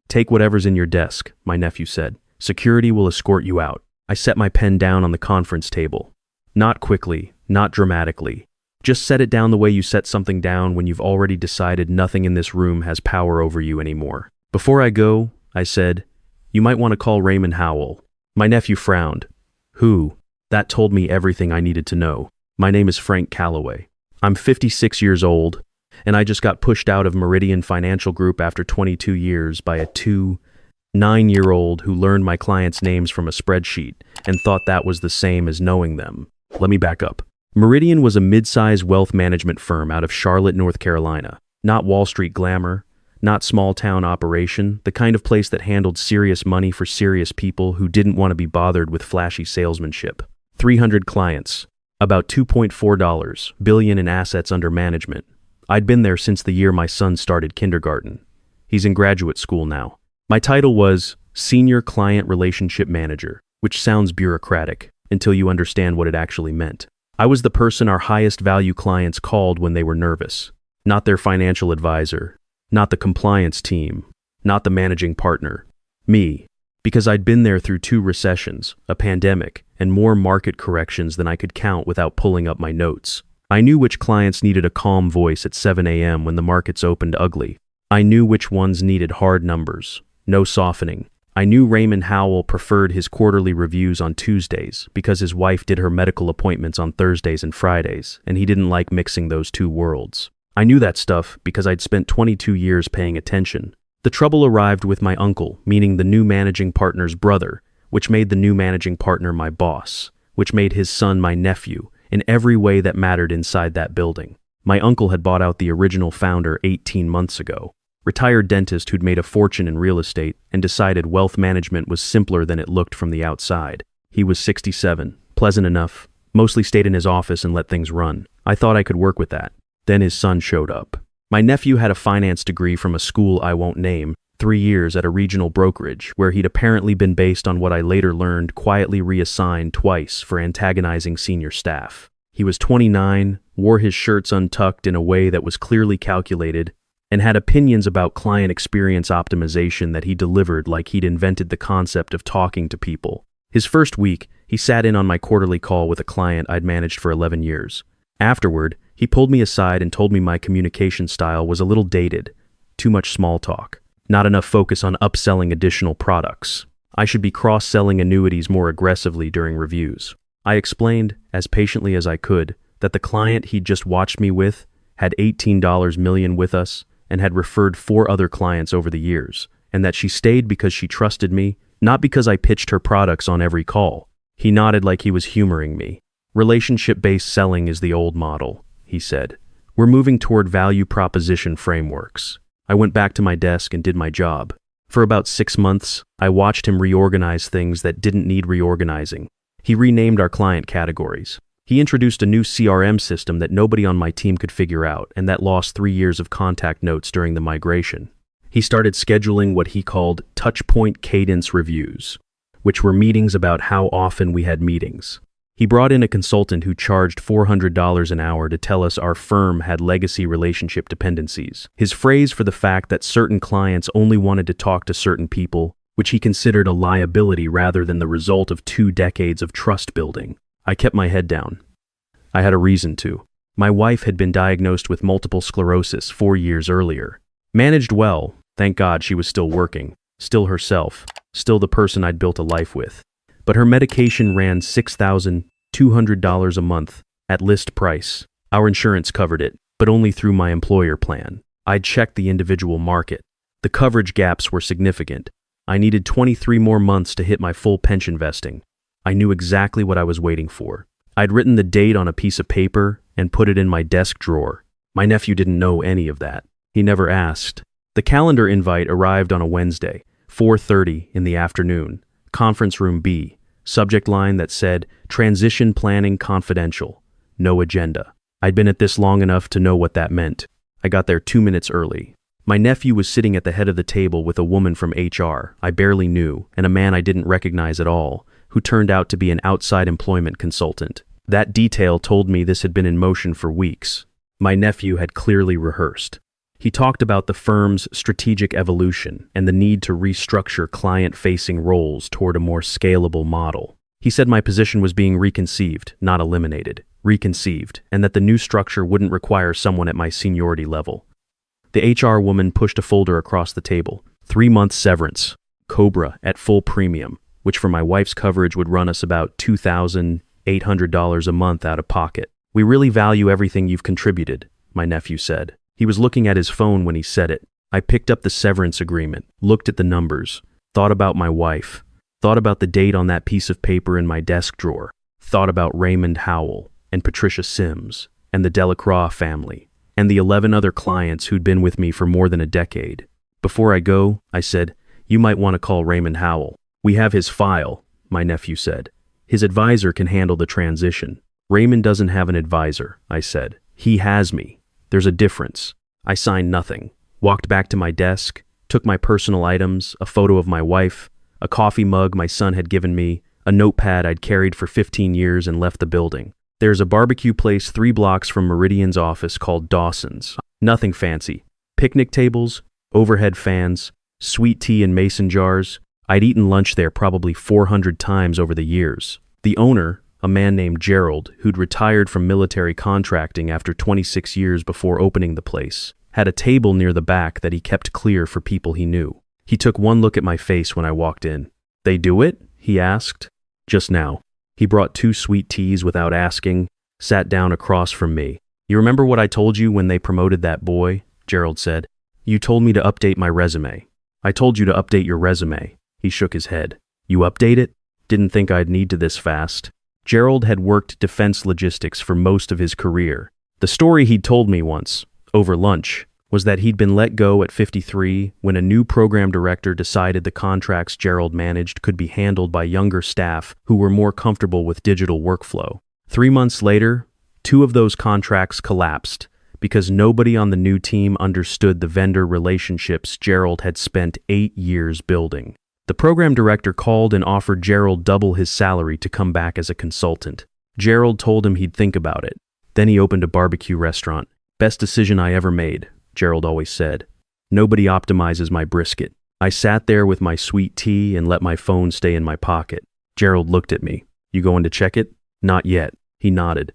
Take whatever's in your desk, my nephew said. Security will escort you out. I set my pen down on the conference table. Not quickly, not dramatically. Just set it down the way you set something down when you've already decided nothing in this room has power over you anymore. Before I go, I said, you might want to call Raymond Howell. My nephew frowned. Who? That told me everything I needed to know. My name is Frank Calloway. I'm 56 years old, and I just got pushed out of Meridian Financial Group after 22 years by a 9-year-old who learned my clients' names from a spreadsheet and thought that was the same as knowing them. Let me back up. Meridian was a mid-size wealth management firm out of Charlotte, North Carolina. Not Wall Street glamour, not small-town operation, the kind of place that handled serious money for serious people who didn't want to be bothered with flashy salesmanship. 300 clients, about $2.4 billion in assets under management. I'd been there since the year my son started kindergarten. He's in graduate school now. My title was Senior Client Relationship Manager, which sounds bureaucratic until you understand what it actually meant. I was the person our highest value clients called when they were nervous, not their financial advisor, not the compliance team, not the managing partner. Me, because I'd been there through 2 recessions, a pandemic, and more market corrections than I could count without pulling up my notes. I knew which clients needed a calm voice at 7 a.m. when the markets opened ugly. I knew which ones needed hard numbers, no softening. I knew Raymond Howell preferred his quarterly reviews on Tuesdays because his wife did her medical appointments on Thursdays and Fridays, and he didn't like mixing those 2 worlds. I knew that stuff because I'd spent 22 years paying attention. The trouble arrived with my uncle, meaning the new managing partner's brother, which made the new managing partner my boss, which made his son my nephew, in every way that mattered inside that building. My uncle had bought out the original founder 18 months ago. Retired dentist who'd made a fortune in real estate and decided wealth management was simpler than it looked from the outside. He was 67, pleasant enough, mostly stayed in his office and let things run. I thought I could work with that. Then his son showed up. My nephew had a finance degree from a school I won't name, 3 years at a regional brokerage, where he'd apparently been based on what I later learned quietly reassigned twice for antagonizing senior staff. He was 29, wore his shirts untucked in a way that was clearly calculated, and had opinions about client experience optimization that he delivered like he'd invented the concept of talking to people. His first week, he sat in on my quarterly call with a client I'd managed for 11 years. Afterward, he pulled me aside and told me my communication style was a little dated, too much small talk, not enough focus on upselling additional products. I should be cross-selling annuities more aggressively during reviews. I explained, as patiently as I could, that the client he'd just watched me with had $18 million with us and had referred 4 other clients over the years, and that she stayed because she trusted me, not because I pitched her products on every call. He nodded like he was humoring me. Relationship-based selling is the old model, he said. We're moving toward value proposition frameworks. I went back to my desk and did my job. For about 6 months, I watched him reorganize things that didn't need reorganizing. He renamed our client categories. He introduced a new CRM system that nobody on my team could figure out and that lost 3 years of contact notes during the migration. He started scheduling what he called touchpoint cadence reviews, which were meetings about how often we had meetings. He brought in a consultant who charged $400 an hour to tell us our firm had legacy relationship dependencies. His phrase for the fact that certain clients only wanted to talk to certain people, which he considered a liability rather than the result of 2 decades of trust building. I kept my head down. I had a reason to. My wife had been diagnosed with multiple sclerosis 4 years earlier. Managed well, thank God she was still working, still herself, still the person I'd built a life with. But her medication ran $6,200 a month at list price. Our insurance covered it, but only through my employer plan. I'd checked the individual market. The coverage gaps were significant. I needed 23 more months to hit my full pension vesting. I knew exactly what I was waiting for. I'd written the date on a piece of paper and put it in my desk drawer. My nephew didn't know any of that. He never asked. The calendar invite arrived on a Wednesday, 4:30 in the afternoon, conference room B, subject line that said, Transition Planning Confidential, no agenda. I'd been at this long enough to know what that meant. I got there 2 minutes early. My nephew was sitting at the head of the table with a woman from HR I barely knew and a man I didn't recognize at all, who turned out to be an outside employment consultant. That detail told me this had been in motion for weeks. My nephew had clearly rehearsed. He talked about the firm's strategic evolution and the need to restructure client-facing roles toward a more scalable model. He said my position was being reconceived, not eliminated, reconceived, and that the new structure wouldn't require someone at my seniority level. The HR woman pushed a folder across the table. 3-month severance, COBRA at full premium, which for my wife's coverage would run us about $2,800 a month out of pocket. We really value everything you've contributed, my nephew said. He was looking at his phone when he said it. I picked up the severance agreement, looked at the numbers, thought about my wife, thought about the date on that piece of paper in my desk drawer, thought about Raymond Howell and Patricia Sims and the Delacroix family and the 11 other clients who'd been with me for more than a decade. Before I go, I said, you might want to call Raymond Howell. We have his file, my nephew said. His advisor can handle the transition. Raymond doesn't have an advisor, I said. He has me. There's a difference. I signed nothing, walked back to my desk, took my personal items, a photo of my wife, a coffee mug my son had given me, a notepad I'd carried for 15 years and left the building. There's a barbecue place 3 blocks from Meridian's office called Dawson's. Nothing fancy. Picnic tables, overhead fans, sweet tea in mason jars. I'd eaten lunch there probably 400 times over the years. The owner, a man named Gerald, who'd retired from military contracting after 26 years before opening the place, had a table near the back that he kept clear for people he knew. He took one look at my face when I walked in. They do it? He asked. Just now. He brought 2 sweet teas without asking, sat down across from me. You remember what I told you when they promoted that boy? Gerald said. You told me to update my resume. I told you to update your resume. He shook his head. You update it? Didn't think I'd need to this fast. Gerald had worked defense logistics for most of his career. The story he'd told me once, over lunch, was that he'd been let go at 53 when a new program director decided the contracts Gerald managed could be handled by younger staff who were more comfortable with digital workflow. 3 months later, 2 of those contracts collapsed because nobody on the new team understood the vendor relationships Gerald had spent 8 years building. The program director called and offered Gerald double his salary to come back as a consultant. Gerald told him he'd think about it. Then he opened a barbecue restaurant. Best decision I ever made, Gerald always said. Nobody optimizes my brisket. I sat there with my sweet tea and let my phone stay in my pocket. Gerald looked at me. You going to check it? Not yet. He nodded.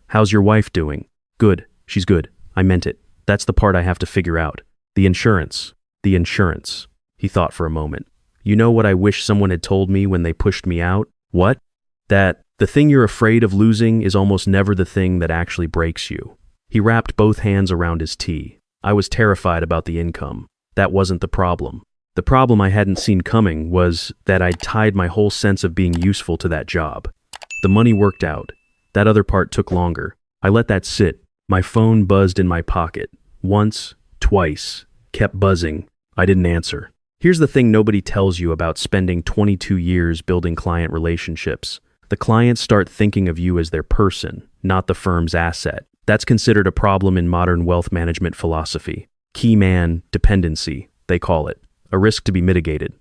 How's your wife doing? Good. She's good. I meant it. That's the part I have to figure out. The insurance. The insurance. He thought for a moment. You know what I wish someone had told me when they pushed me out? What? That the thing you're afraid of losing is almost never the thing that actually breaks you. He wrapped both hands around his tea. I was terrified about the income. That wasn't the problem. The problem I hadn't seen coming was that I'd tied my whole sense of being useful to that job. The money worked out. That other part took longer. I let that sit. My phone buzzed in my pocket. Once, twice, kept buzzing. I didn't answer. Here's the thing nobody tells you about spending 22 years building client relationships. The clients start thinking of you as their person, not the firm's asset. That's considered a problem in modern wealth management philosophy. Key man dependency, they call it. A risk to be mitigated.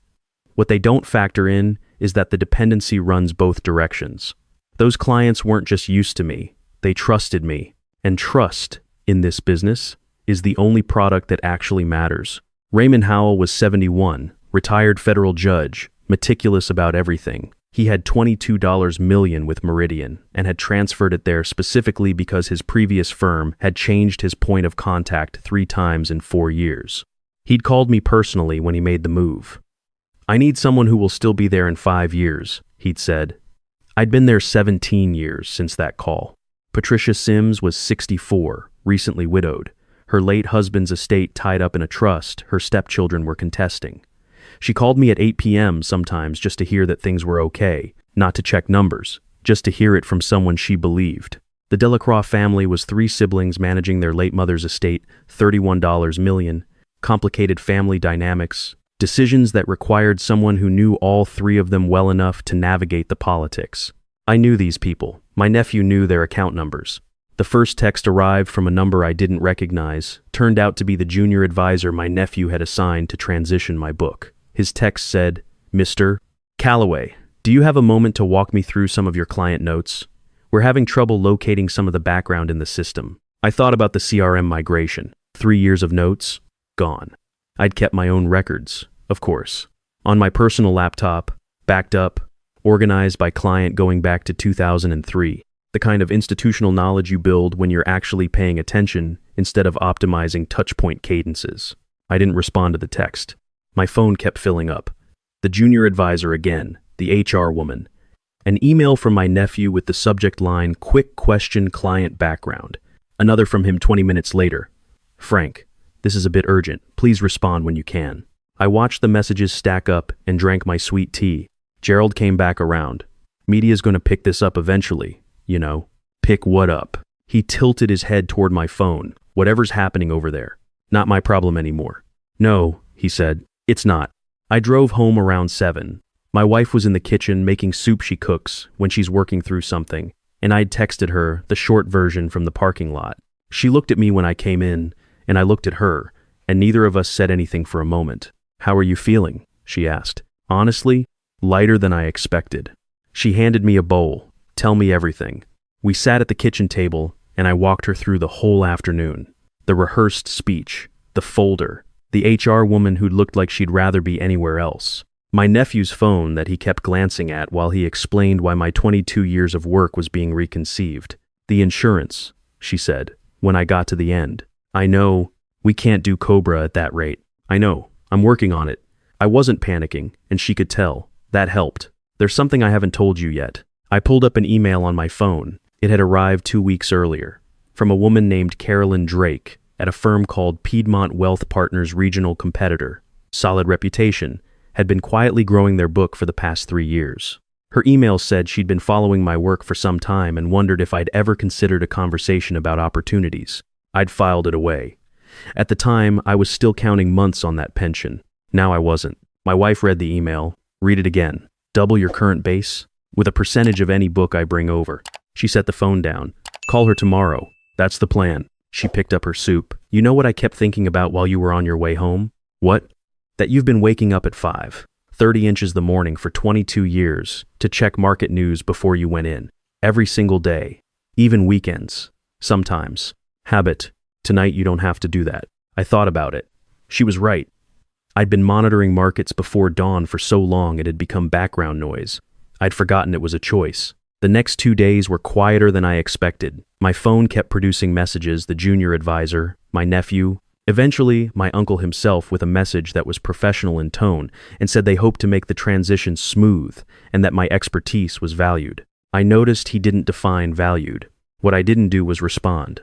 What they don't factor in is that the dependency runs both directions. Those clients weren't just used to me, they trusted me. And trust, in this business, is the only product that actually matters. Raymond Howell was 71, retired federal judge, meticulous about everything. He had $22 million with Meridian and had transferred it there specifically because his previous firm had changed his point of contact 3 times in 4 years. He'd called me personally when he made the move. I need someone who will still be there in 5 years, he'd said. I'd been there 17 years since that call. Patricia Sims was 64, recently widowed. Her late husband's estate tied up in a trust her stepchildren were contesting. She called me at 8 p.m. sometimes just to hear that things were okay, not to check numbers, just to hear it from someone she believed. The Delacroix family was 3 siblings managing their late mother's estate, $31 million, complicated family dynamics, decisions that required someone who knew all 3 of them well enough to navigate the politics. I knew these people. My nephew knew their account numbers. The first text arrived from a number I didn't recognize, turned out to be the junior advisor my nephew had assigned to transition my book. His text said, Mr. Calloway, do you have a moment to walk me through some of your client notes? We're having trouble locating some of the background in the system. I thought about the CRM migration. 3 years of notes, Gone. I'd kept my own records, of course, on my personal laptop, backed up, organized by client going back to 2003. The kind of institutional knowledge you build when you're actually paying attention instead of optimizing touchpoint cadences. I didn't respond to the text. My phone kept filling up. The junior advisor again, the HR woman. An email from my nephew with the subject line, "Quick question client background." Another from him 20 minutes later. "Frank, this is a bit urgent. Please respond when you can." I watched the messages stack up and drank my sweet tea. Gerald came back around. "Media's going to pick this up eventually, you know." "Pick what up?" He tilted his head toward my phone. "Whatever's happening over there. Not my problem anymore." "No," he said, "it's not." I drove home around 7. My wife was in the kitchen making soup she cooks when she's working through something, and I'd texted her the short version from the parking lot. She looked at me when I came in, and I looked at her, and neither of us said anything for a moment. "How are you feeling?" she asked. "Honestly, lighter than I expected." She handed me a bowl. "Tell me everything." We sat at the kitchen table, and I walked her through the whole afternoon. The rehearsed speech, the folder, the HR woman who looked like she'd rather be anywhere else. My nephew's phone that he kept glancing at while he explained why my 22 years of work was being reconceived. "The insurance," she said, when I got to the end. "I know, we can't do Cobra at that rate. I know, I'm working on it." I wasn't panicking, and she could tell. That helped. "There's something I haven't told you yet." I pulled up an email on my phone. It had arrived 2 weeks earlier, from a woman named Carolyn Drake at a firm called Piedmont Wealth Partners regional competitor. Solid reputation, had been quietly growing their book for the past 3 years. Her email said she'd been following my work for some time and wondered if I'd ever considered a conversation about opportunities. I'd filed it away. At the time, I was still counting months on that pension. Now I wasn't. My wife read the email. "Read it again. Double your current base? With a percentage of any book I bring over." She set the phone down. "Call her tomorrow. That's the plan." She picked up her soup. "You know what I kept thinking about while you were on your way home?" "What?" "That you've been waking up at 5:30 inches the morning for 22 years to check market news before you went in. Every single day. Even weekends. Sometimes. Habit. Tonight you don't have to do that." I thought about it. She was right. I'd been monitoring markets before dawn for so long it had become background noise. I'd forgotten it was a choice. The next 2 days were quieter than I expected. My phone kept producing messages, the junior advisor, my nephew, eventually my uncle himself with a message that was professional in tone and said they hoped to make the transition smooth and that my expertise was valued. I noticed he didn't define valued. What I didn't do was respond.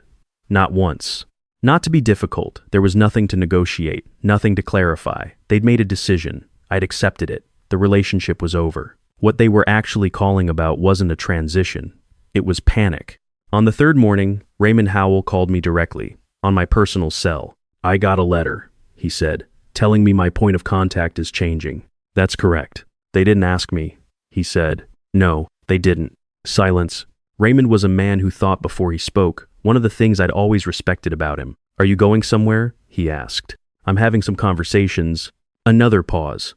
Not once. Not to be difficult, there was nothing to negotiate, nothing to clarify. They'd made a decision. I'd accepted it. The relationship was over. What they were actually calling about wasn't a transition. It was panic. On the third morning, Raymond Howell called me directly, on my personal cell. "I got a letter," he said, "telling me my point of contact is changing." "That's correct." "They didn't ask me," he said. "No, they didn't." Silence. Raymond was a man who thought before he spoke, one of the things I'd always respected about him. "Are you going somewhere?" he asked. "I'm having some conversations." Another pause.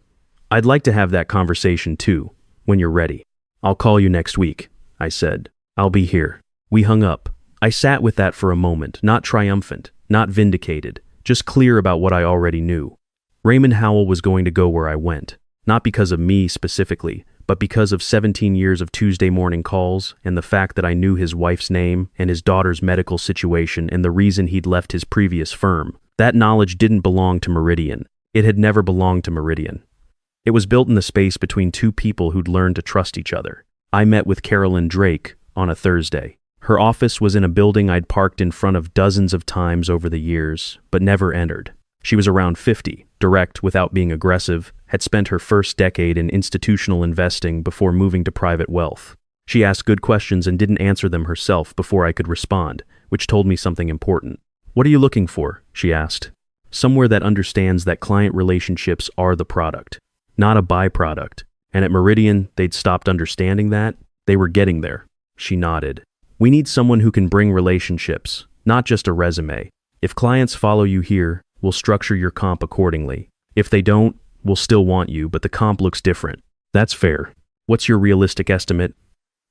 "I'd like to have that conversation too, when you're ready." "I'll call you next week," I said. "I'll be here." We hung up. I sat with that for a moment, not triumphant, not vindicated, just clear about what I already knew. Raymond Howell was going to go where I went, not because of me specifically, but because of 17 years of Tuesday morning calls and the fact that I knew his wife's name and his daughter's medical situation and the reason he'd left his previous firm. That knowledge didn't belong to Meridian. It had never belonged to Meridian. It was built in the space between two people who'd learned to trust each other. I met with Carolyn Drake on a Thursday. Her office was in a building I'd parked in front of dozens of times over the years, but never entered. She was around 50, direct without being aggressive, had spent her first decade in institutional investing before moving to private wealth. She asked good questions and didn't answer them herself before I could respond, which told me something important. "What are you looking for?" she asked. "Somewhere that understands that client relationships are the product, not a byproduct." And at Meridian, they'd stopped understanding that. They were getting there. She nodded. "We need someone who can bring relationships, not just a resume. If clients follow you here, we'll structure your comp accordingly. If they don't, we'll still want you, but the comp looks different." "That's fair. What's your realistic estimate?"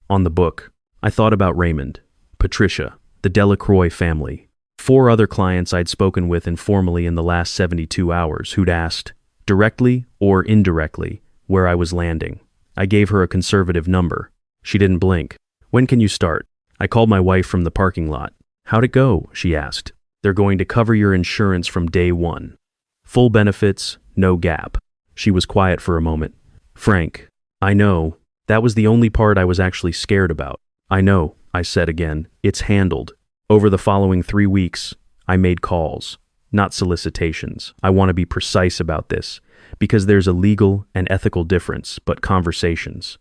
"On the book." I thought about Raymond, Patricia, the Delacroix family. 4 other clients I'd spoken with informally in the last 72 hours who'd asked, directly or indirectly, where I was landing. I gave her a conservative number. She didn't blink. When can you start? I called my wife from the parking lot. How'd it go? She asked. They're going to cover your insurance from day one. Full benefits, no gap. She was quiet for a moment. Frank, I know. That was the only part I was actually scared about. I know, I said again. It's handled. Over the following 3 weeks, I made calls, not solicitations. I want to be precise about this, because there's a legal and ethical difference, but conversations.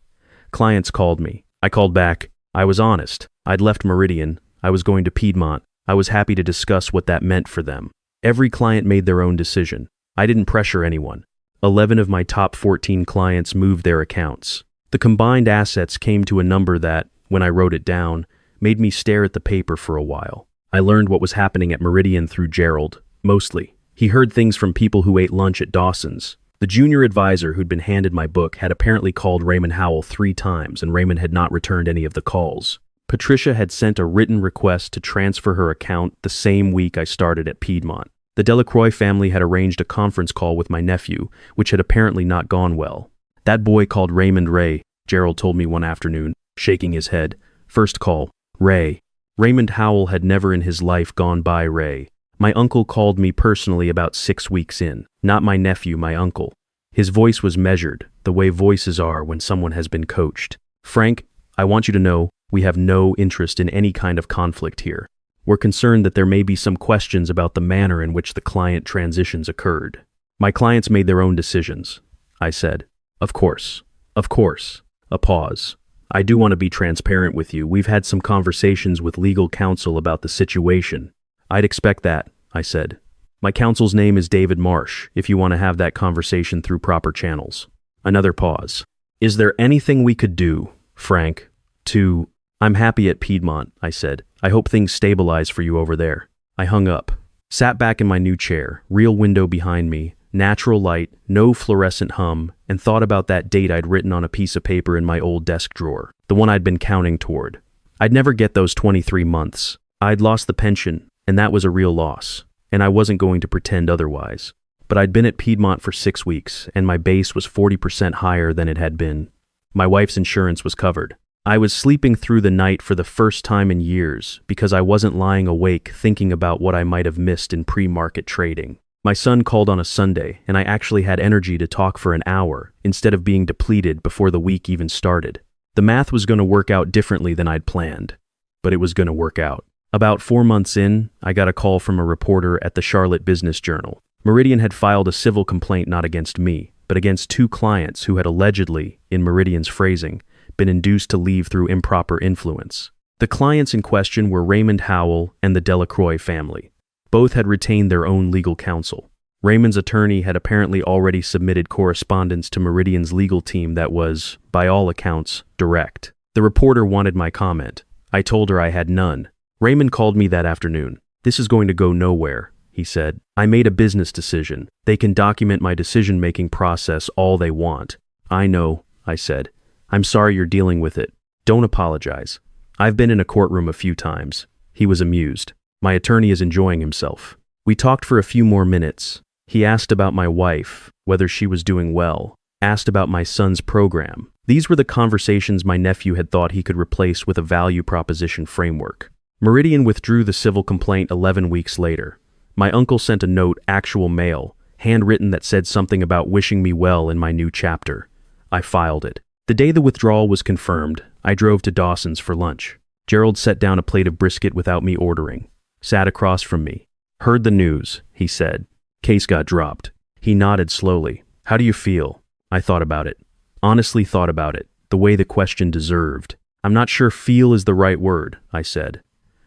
Clients called me. I called back. I was honest. I'd left Meridian. I was going to Piedmont. I was happy to discuss what that meant for them. Every client made their own decision. I didn't pressure anyone. 11 of my top 14 clients moved their accounts. The combined assets came to a number that, when I wrote it down, made me stare at the paper for a while. I learned what was happening at Meridian through Gerald, mostly. He heard things from people who ate lunch at Dawson's. The junior advisor who'd been handed my book had apparently called Raymond Howell 3 times, and Raymond had not returned any of the calls. Patricia had sent a written request to transfer her account the same week I started at Piedmont. The Delacroix family had arranged a conference call with my nephew, which had apparently not gone well. That boy called Raymond Ray, Gerald told me one afternoon, shaking his head. First call, Ray. Raymond Howell had never in his life gone by Ray. My uncle called me personally about 6 weeks in. Not my nephew, my uncle. His voice was measured, the way voices are when someone has been coached. Frank, I want you to know, we have no interest in any kind of conflict here. We're concerned that there may be some questions about the manner in which the client transitions occurred. My clients made their own decisions, I said. Of course. Of course. A pause. I do want to be transparent with you. We've had some conversations with legal counsel about the situation. I'd expect that, I said. My counsel's name is David Marsh, if you want to have that conversation through proper channels. Another pause. Is there anything we could do, Frank, to... I'm happy at Piedmont, I said. I hope things stabilize for you over there. I hung up. Sat back in my new chair, real window behind me, natural light, no fluorescent hum, and thought about that date I'd written on a piece of paper in my old desk drawer, the one I'd been counting toward. I'd never get those 23 months. I'd lost the pension, and that was a real loss, and I wasn't going to pretend otherwise. But I'd been at Piedmont for 6 weeks, and my base was 40% higher than it had been. My wife's insurance was covered. I was sleeping through the night for the first time in years because I wasn't lying awake thinking about what I might have missed in pre-market trading. My son called on a Sunday, and I actually had energy to talk for an hour instead of being depleted before the week even started. The math was going to work out differently than I'd planned, but it was going to work out. About 4 months in, I got a call from a reporter at the Charlotte Business Journal. Meridian had filed a civil complaint not against me, but against 2 clients who had allegedly, in Meridian's phrasing, been induced to leave through improper influence. The clients in question were Raymond Howell and the Delacroix family. Both had retained their own legal counsel. Raymond's attorney had apparently already submitted correspondence to Meridian's legal team that was, by all accounts, direct. The reporter wanted my comment. I told her I had none. Raymond called me that afternoon. This is going to go nowhere, he said. I made a business decision. They can document my decision-making process all they want. I know, I said. I'm sorry you're dealing with it. Don't apologize. I've been in a courtroom a few times. He was amused. My attorney is enjoying himself. We talked for a few more minutes. He asked about my wife, whether she was doing well, asked about my son's program. These were the conversations my nephew had thought he could replace with a value proposition framework. Meridian withdrew the civil complaint 11 weeks later. My uncle sent a note, actual mail, handwritten, that said something about wishing me well in my new chapter. I filed it. The day the withdrawal was confirmed, I drove to Dawson's for lunch. Gerald set down a plate of brisket without me ordering. Sat across from me. Heard the news, he said. Case got dropped. He nodded slowly. How do you feel? I thought about it. Honestly thought about it, the way the question deserved. I'm not sure feel is the right word, I said.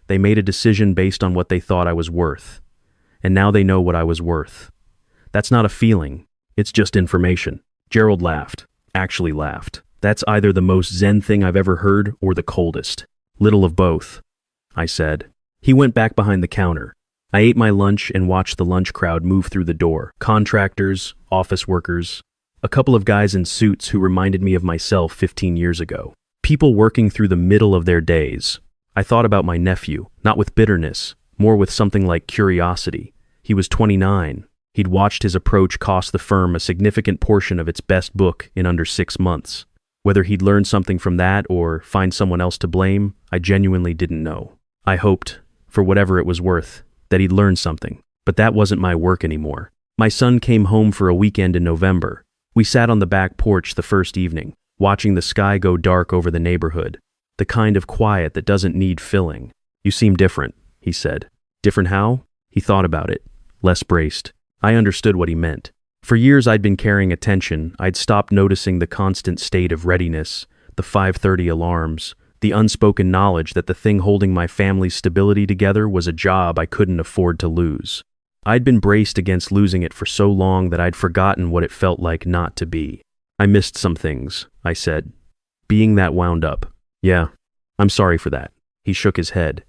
They made a decision based on what they thought I was worth. And now they know what I was worth. That's not a feeling. It's just information. Gerald laughed. Actually laughed. That's either the most zen thing I've ever heard or the coldest. Little of both, I said. He went back behind the counter. I ate my lunch and watched the lunch crowd move through the door. Contractors, office workers, a couple of guys in suits who reminded me of myself 15 years ago. People working through the middle of their days. I thought about my nephew, not with bitterness, more with something like curiosity. He was 29. He'd watched his approach cost the firm a significant portion of its best book in under 6 months. Whether he'd learn something from that or find someone else to blame, I genuinely didn't know. I hoped, for whatever it was worth, that he'd learn something. But that wasn't my work anymore. My son came home for a weekend in November. We sat on the back porch the first evening, watching the sky go dark over the neighborhood. The kind of quiet that doesn't need filling. "You seem different," he said. "Different how?" He thought about it. Less braced. I understood what he meant. For years I'd been carrying attention. I'd stopped noticing the constant state of readiness, the 5:30 alarms, the unspoken knowledge that the thing holding my family's stability together was a job I couldn't afford to lose. I'd been braced against losing it for so long that I'd forgotten what it felt like not to be. "I missed some things," I said. "Being that wound up." "Yeah, I'm sorry for that." He shook his head.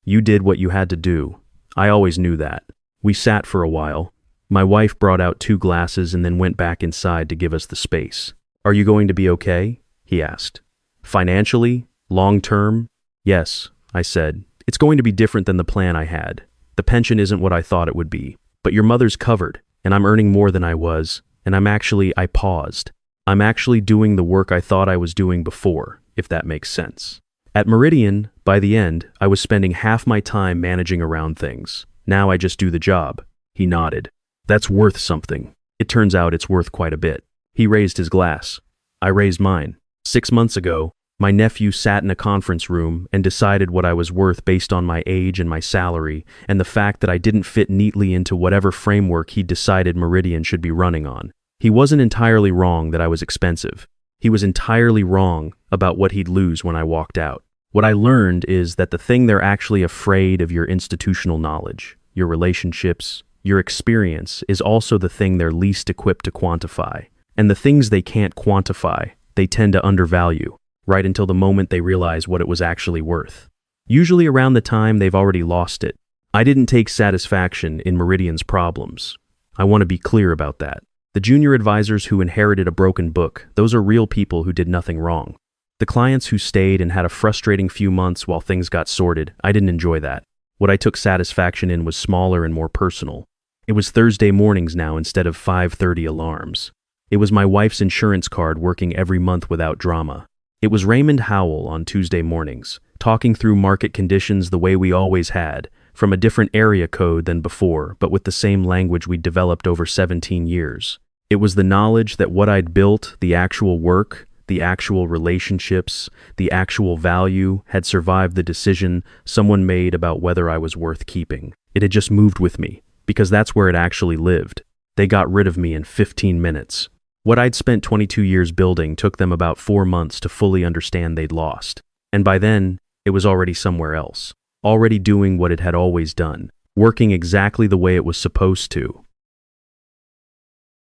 "You did what you had to do. I always knew that." We sat for a while. My wife brought out 2 glasses and then went back inside to give us the space. "Are you going to be okay?" he asked. "Financially? Long term?" "Yes," I said. "It's going to be different than the plan I had. The pension isn't what I thought it would be. But your mother's covered, and I'm earning more than I was, and I paused. I'm actually doing the work I thought I was doing before, if that makes sense. At Meridian, by the end, I was spending half my time managing around things. Now I just do the job." He nodded. "That's worth something." "It turns out it's worth quite a bit." He raised his glass. I raised mine. 6 months ago, my nephew sat in a conference room and decided what I was worth based on my age and my salary, and the fact that I didn't fit neatly into whatever framework he'd decided Meridian should be running on. He wasn't entirely wrong that I was expensive. He was entirely wrong about what he'd lose when I walked out. What I learned is that the thing they're actually afraid of, your institutional knowledge, your relationships, your experience, is also the thing they're least equipped to quantify. And the things they can't quantify, they tend to undervalue, right until the moment they realize what it was actually worth. Usually around the time they've already lost it. I didn't take satisfaction in Meridian's problems. I want to be clear about that. The junior advisors who inherited a broken book, those are real people who did nothing wrong. The clients who stayed and had a frustrating few months while things got sorted, I didn't enjoy that. What I took satisfaction in was smaller and more personal. It was Thursday mornings now instead of 5:30 alarms. It was my wife's insurance card working every month without drama. It was Raymond Howell on Tuesday mornings, talking through market conditions the way we always had, from a different area code than before, but with the same language we'd developed over 17 years. It was the knowledge that what I'd built, the actual work, the actual relationships, the actual value, had survived the decision someone made about whether I was worth keeping. It had just moved with me, because that's where it actually lived. They got rid of me in 15 minutes. What I'd spent 22 years building took them about 4 months to fully understand they'd lost. And by then, it was already somewhere else. Already doing what it had always done. Working exactly the way it was supposed to.